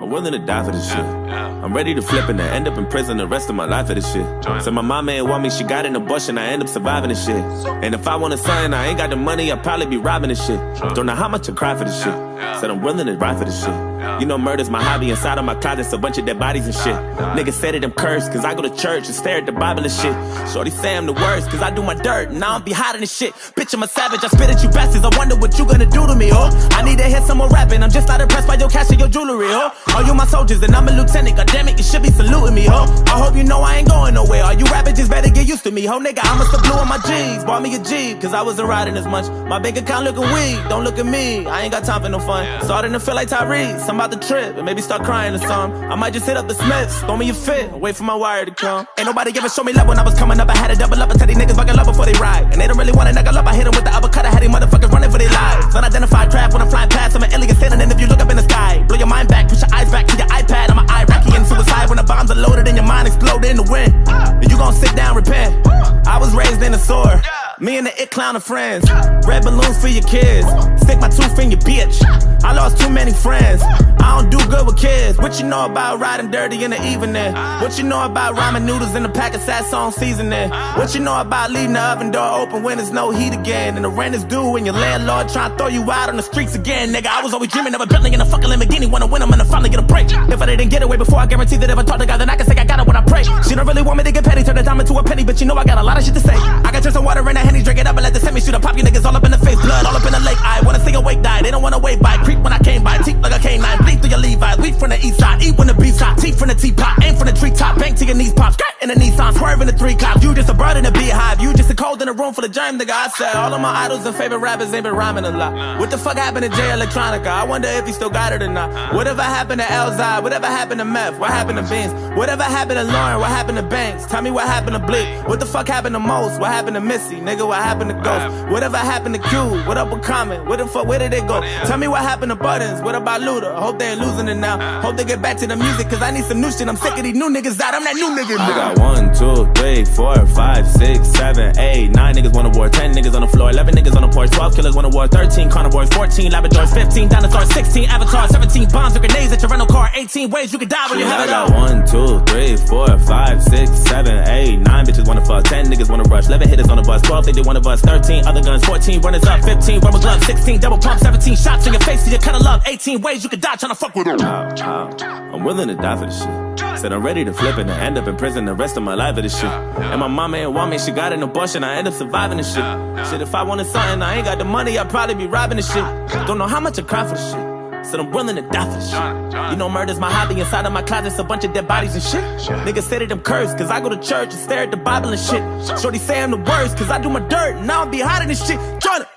I'm willing to die for this shit. I'm ready to flip and end up in prison the rest of my life for this shit. Said my mama ain't want me, she got an abortion, I end up surviving this shit. And if I want a son, I ain't got the money, I'll probably be robbing this shit. Don't know how much I cry for this shit. Said I'm willing to ride for this shit. You know murder's my hobby, inside of my closet's a bunch of dead bodies and shit. Niggas say that I'm cursed, cause I go to church and stare at the Bible and shit. Shorty say I'm the worst, cause I do my dirt, and I don't be hiding this shit. Bitch, I'm a savage, I spit at you bastards, I wonder what you gonna do to me, oh. I need to hear some more rapping, I'm just not impressed by your cash and your jewelry, oh. Are you my soldiers, and I'm a lieutenant, goddammit, you should be saluting me, ho. I hope you know I ain't going nowhere, all you rappers just better get used to me, ho. Nigga, I must have blew on my G's, bought me a Jeep, cause I wasn't riding as much. My bank account looking weak, don't look at me, I ain't got time for no fun. Starting to feel like Tyrese, I'm about to trip, and maybe start crying or something. I might just hit up the Smiths, throw me a fit, wait for my wire to come. Ain't nobody ever show me love when I was coming up, I had to double up and tell these niggas fucking love before they ride. And they don't really want a nigga love, I hit them with the uppercut, I had these motherfuckers running for their lives. Unidentified craft when I'm flying past, I'm an alien standing, and if you look up in the sky, blow your mind back, push your eyes back to your iPad, I'm an Iraqi and suicide when the bombs are loaded and your mind explode in the wind. And you gon' sit down, repent. I was raised in a sword. Me and the it clown are friends. Red balloons for your kids. Stick my tooth in your bitch. I lost too many friends. I don't do good with kids. What you know about riding dirty in the evening? What you know about ramen noodles in a pack of Sasson seasoning? What you know about leaving the oven door open when there's no heat again? And the rent is due and your landlord trying to throw you out on the streets again. Nigga, I was always dreaming of a Bentley and a fucking Lamborghini. Wanna win them and I finally get a break. If I didn't get away before, I guarantee that if I talk to God, then I can say I got it when I pray. She don't really want me to get petty, turn the time into a penny, but you know I got a lot of shit to say. I can turn some water in a Henny, drink it up and let the semi shoot a pop you niggas all up in the face. Blood all up in the lake. I wanna see a wake die. They don't wanna wait by. Creep when I came by. Teeth like a canine. Bleed through your Levi's. Weed from the east side. Eat when the beef's hot. Teeth from the teapot. Aim from the treetop. Bang to your knees pop. Skirt in the Nissan. Swerve in the 3 cops. You just a bird in a beehive. You just a cold in a room full of germs, nigga. I said all of my idols and favorite rappers ain't been rhyming a lot. What the fuck happened to Jay Electronica? I wonder if he still got it or not. Whatever happened to Elzai? Whatever happened to Meth? What happened to Beans? Whatever happened to Lauren? What happened to Banks? Tell me what happened to Blick? What the fuck happened to Most? What happened to Missy? Nigga, what happened to Ghost? Whatever happened to Q? What up with Common? Where the fuck, where did they go? Tell me what happened to Buttons? What about Luda? Hope they ain't losing it now. Hope they get back to the music, cause I need some new shit. I'm sick of these new niggas out. I'm that new nigga now. I got 1, 2, 3, 4, 5, 6, 7, 8, 9 niggas wanna war, 10 niggas on the floor, 11 niggas on the porch, 12 killers wanna war, 13 carnivores, 14 Labradors, 15 dinosaurs, 16 avatars, 17 bombs or grenades at your rental car, 18 ways you could die when you have it all. I got 1, 2, 3, 4, 5, 6, 7, 8, 9 bitches wanna fuck, 10 niggas wanna rush, 11 hitters on the bus, 12 think they wanna bust, 13 other guns, 14 runners up, 15 rubber gloves, 16 double pump, 17 shots in your face to your kind of love, 18 ways you could die trying to fuck with them. I'm willing to die for this shit. Said I'm ready to flip it and end up in prison the rest of my life for this shit. And my mama ain't want me, she got an abortion, I end up surviving this shit. Shit, if I wanted something, I ain't got the money, I'd probably be robbing this shit. Don't know how much I cry for this shit. Said I'm willing to die for this shit. You know murder's my hobby, inside of my closet's a bunch of dead bodies and shit. Niggas say that I'm cursed, cause I go to church and stare at the Bible and shit. Shorty say I'm the worst, cause I do my dirt and I don't be hiding this shit. Join it.